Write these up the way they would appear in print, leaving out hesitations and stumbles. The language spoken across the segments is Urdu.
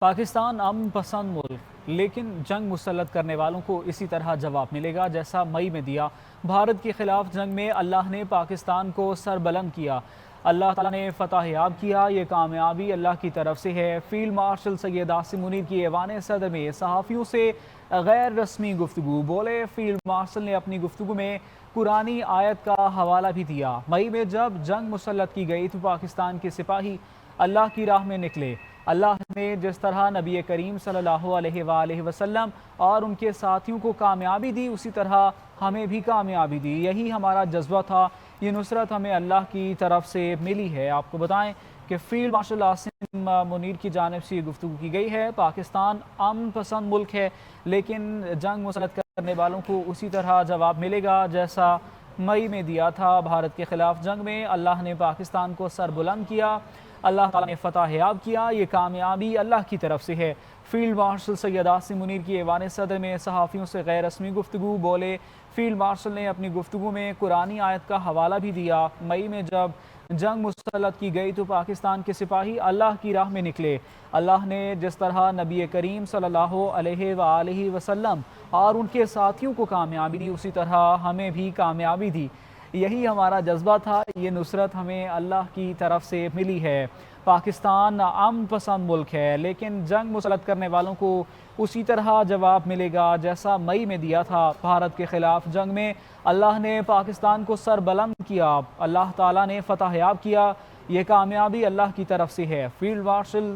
پاکستان امن پسند ملک، لیکن جنگ مسلط کرنے والوں کو اسی طرح جواب ملے گا جیسا مئی میں دیا۔ بھارت کے خلاف جنگ میں اللہ نے پاکستان کو سر بلند کیا، اللہ تعالیٰ نے فتح یاب کیا، یہ کامیابی اللہ کی طرف سے ہے۔ فیلڈ مارشل سید عاصم منیر کی ایوان صدر میں صحافیوں سے غیر رسمی گفتگو، بولے فیلڈ مارشل نے اپنی گفتگو میں قرآنی آیت کا حوالہ بھی دیا۔ مئی میں جب جنگ مسلط کی گئی تو پاکستان کے سپاہی اللہ کی راہ میں نکلے۔ اللہ نے جس طرح نبی کریم صلی اللہ علیہ وآلہ وسلم اور ان کے ساتھیوں کو کامیابی دی، اسی طرح ہمیں بھی کامیابی دی۔ یہی ہمارا جذبہ تھا، یہ نصرت ہمیں اللہ کی طرف سے ملی ہے۔ آپ کو بتائیں کہ فیلڈ مارشل عاصم منیر کی جانب سے یہ گفتگو کی گئی ہے۔ پاکستان امن پسند ملک ہے، لیکن جنگ مسلط کرنے والوں کو اسی طرح جواب ملے گا جیسا مئی میں دیا تھا۔ بھارت کے خلاف جنگ میں اللہ نے پاکستان کو سر بلند کیا، اللہ تعالیٰ نے فتح یاب کیا، یہ کامیابی اللہ کی طرف سے ہے۔ فیلڈ مارشل سید عاصم منیر کی ایوان صدر میں صحافیوں سے غیر رسمی گفتگو، بولے فیلڈ مارشل نے اپنی گفتگو میں قرآنی آیت کا حوالہ بھی دیا۔ مئی میں جب جنگ مسلط کی گئی تو پاکستان کے سپاہی اللہ کی راہ میں نکلے۔ اللہ نے جس طرح نبی کریم صلی اللہ علیہ وآلہ وسلم اور ان کے ساتھیوں کو کامیابی دی، اسی طرح ہمیں بھی کامیابی دی۔ یہی ہمارا جذبہ تھا، یہ نصرت ہمیں اللہ کی طرف سے ملی ہے۔ پاکستان امن پسند ملک ہے، لیکن جنگ مسلط کرنے والوں کو اسی طرح جواب ملے گا جیسا مئی میں دیا تھا۔ بھارت کے خلاف جنگ میں اللہ نے پاکستان کو سر بلند کیا، اللہ تعالیٰ نے فتح یاب کیا، یہ کامیابی اللہ کی طرف سے ہے۔ فیلڈ مارشل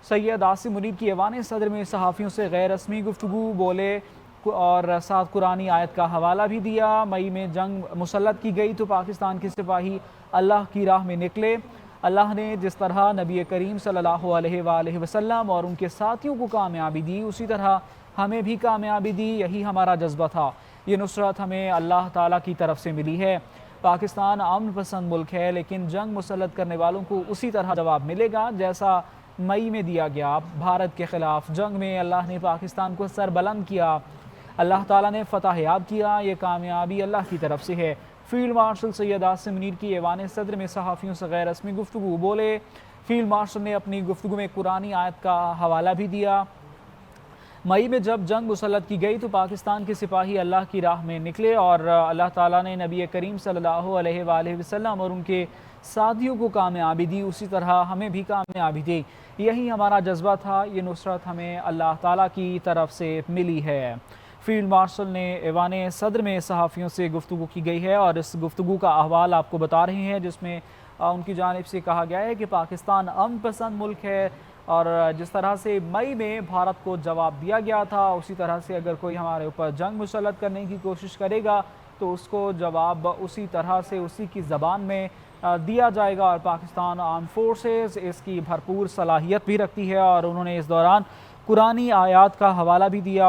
سید عاصم منیر کی ایوان صدر میں صحافیوں سے غیر رسمی گفتگو، بولے اور ساتھ قرآنی آیت کا حوالہ بھی دیا۔ مئی میں جنگ مسلط کی گئی تو پاکستان کے سپاہی اللہ کی راہ میں نکلے۔ اللہ نے جس طرح نبی کریم صلی اللہ علیہ وآلہ وسلم اور ان کے ساتھیوں کو کامیابی دی، اسی طرح ہمیں بھی کامیابی دی۔ یہی ہمارا جذبہ تھا، یہ نصرت ہمیں اللہ تعالیٰ کی طرف سے ملی ہے۔ پاکستان امن پسند ملک ہے، لیکن جنگ مسلط کرنے والوں کو اسی طرح جواب ملے گا جیسا مئی میں دیا گیا۔ بھارت کے خلاف جنگ میں اللہ نے پاکستان کو سر بلند کیا، اللہ تعالیٰ نے فتح یاب کیا، یہ کامیابی اللہ کی طرف سے ہے۔ فیلڈ مارشل سید عاصم منیر کی ایوان صدر میں صحافیوں سے غیر رسمی گفتگو، بولے فیلڈ مارشل نے اپنی گفتگو میں قرآنی آیت کا حوالہ بھی دیا۔ مئی میں جب جنگ مسلط کی گئی تو پاکستان کے سپاہی اللہ کی راہ میں نکلے اور اللہ تعالیٰ نے نبی کریم صلی اللہ علیہ وآلہ وسلم اور ان کے ساتھیوں کو کامیابی دی، اسی طرح ہمیں بھی کامیابی دی۔ یہی ہمارا جذبہ تھا، یہ نصرت ہمیں اللہ تعالیٰ کی طرف سے ملی ہے۔ فیلڈ مارشل نے ایوان صدر میں صحافیوں سے گفتگو کی گئی ہے اور اس گفتگو کا احوال آپ کو بتا رہے ہیں، جس میں ان کی جانب سے کہا گیا ہے کہ پاکستان امن پسند ملک ہے، اور جس طرح سے مئی میں بھارت کو جواب دیا گیا تھا، اسی طرح سے اگر کوئی ہمارے اوپر جنگ مسلط کرنے کی کوشش کرے گا تو اس کو جواب اسی طرح سے اسی کی زبان میں دیا جائے گا۔ اور پاکستان آرم فورسز اس کی بھرپور صلاحیت بھی رکھتی ہے، اور انہوں نے اس دوران قرآنی آیات کا حوالہ بھی دیا۔